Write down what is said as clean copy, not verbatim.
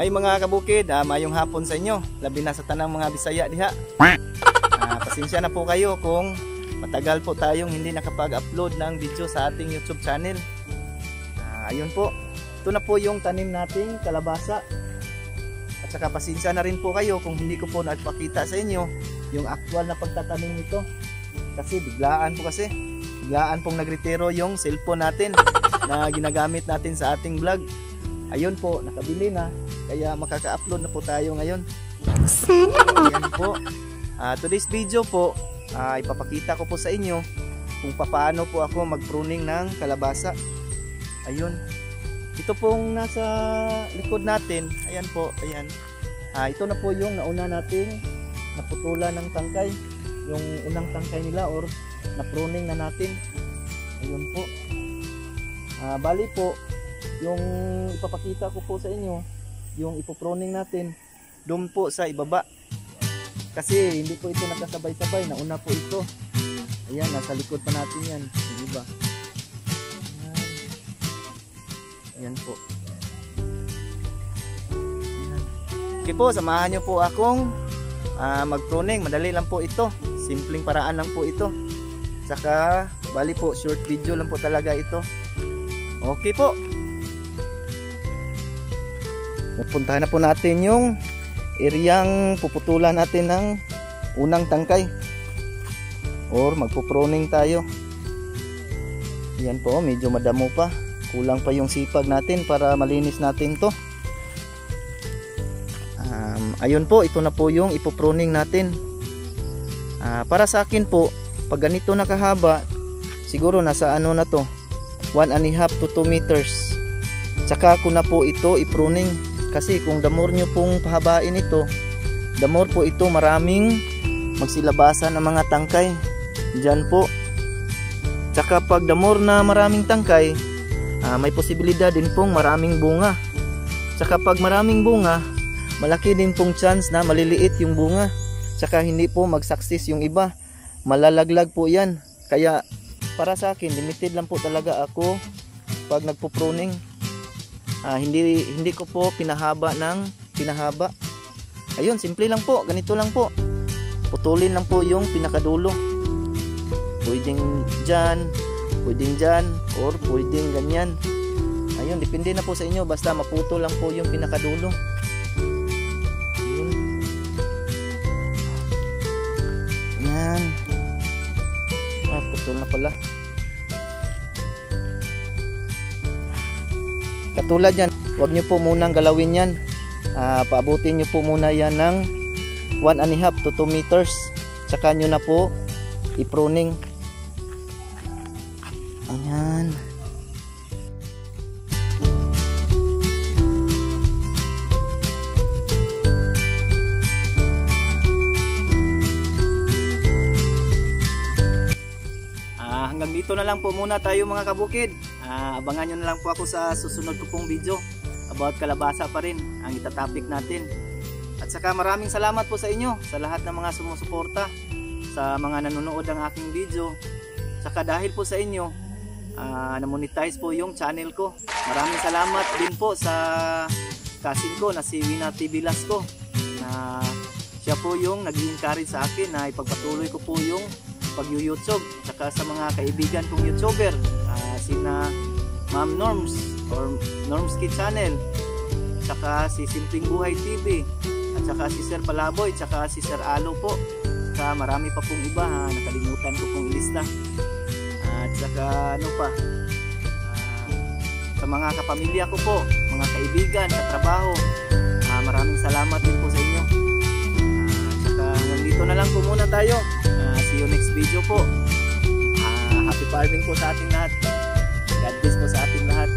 Ay mga kabukid, mayong hapon sa inyo. Labi na sa tanang mga Bisaya diha. Pasensya na po kayo kung matagal po tayong hindi nakapag-upload ng video sa ating YouTube channel. Ayun po, ito na po yung tanim nating kalabasa. At saka pasensya na rin po kayo kung hindi ko po nagpakita sa inyo yung actual na pagtatanim nito. Kasi biglaan pong nagretiro yung cellphone natin na ginagamit natin sa ating vlog. Ayun po, nakabili na. Kaya makaka-upload na po tayo ngayon. Ayan po. Today's video po, ipapakita ko po sa inyo kung paano po ako mag-pruning ng kalabasa. Ayun. Ito pong nasa likod natin. Ayan po, ayan. Ito na po yung nauna nating naputulan ng tangkay. Yung unang tangkay nila or na-pruning na natin. Ayun po. Bali po, yung ipapakita ko po sa inyo, yung ipopruning natin doon po sa ibaba. Kasi hindi po ito nakasabay-sabay, nauna po ito. Ayan, nasa likod pa natin yan, yung iba. Ayan po. Ayan. Okay po, samahan nyo po akong mag-pruning. Madali lang po ito, simpleng paraan lang po ito. Saka bali po, short video lang po talaga ito. Okay po. Pupuntahan na po natin yung areang puputulan natin ng unang tangkay or magpo-pruning tayo. Yan po, medyo madamo pa, kulang pa yung sipag natin para malinis natin to. Ayun po, ito na po yung ipopruning natin. Para sa akin po, pag ganito nakahaba, siguro nasa ano na to, 1.5 to 2 meters. Tsaka ko na po ito ipruning. Kasi kung damor nyo pong pahabain ito, damor po ito maraming magsilabasan ng mga tangkay. Diyan po. Tsaka pag damor na maraming tangkay, may posibilidad din pong maraming bunga. Tsaka pag maraming bunga, malaki din pong chance na maliliit yung bunga. Tsaka hindi po mag-success yung iba. Malalaglag po yan. Kaya para sa akin, limited lang po talaga ako pag nagpo-pruning. Hindi ko po pinahaba ng pinahaba. Ayun, simple lang po, ganito lang po. Putulin lang po yung pinakadulo. Pwedeng dyan, or pwedeng ganyan. Ayun, depende na po sa inyo, basta maputol lang po yung pinakadulo. Ayun. Yan. Putol na pala. Katulad yan, huwag nyo po munang galawin yan. Paabutin nyo po muna yan ng 1.5 to 2 meters. Tsaka nyo na po i-pruning. Ayan. Hanggang dito na lang po muna tayo mga kabukid. Abangan nyo na lang po ako sa susunod ko pong video about kalabasa pa rin ang itatopic natin. At saka maraming salamat po sa inyo, sa lahat ng mga sumusuporta, sa mga nanonood ng aking video. Saka dahil po sa inyo, na-monetize po yung channel ko. Maraming salamat din po sa cousin ko na si Wina TV Lasco, na siya po yung nag-encourage sa akin na ipagpatuloy ko po yung pag-YouTube. Saka sa mga kaibigan kong YouTuber, sina Ma'am Norms or Norms Kid Channel, saka si Simpleng Buhay TV, at saka si Sir Palaboy, saka si Sir Alo po. Saka marami pa pong iba, nakalimutan ko pong ilista. At saka ano pa, sa mga kapamilya ko po, mga kaibigan, katrabaho, maraming salamat din po sa inyo. Saka hanggang dito na lang po muna tayo. See you next video po. Happy farming po sa ating lahat. God bless po sa ating lahat.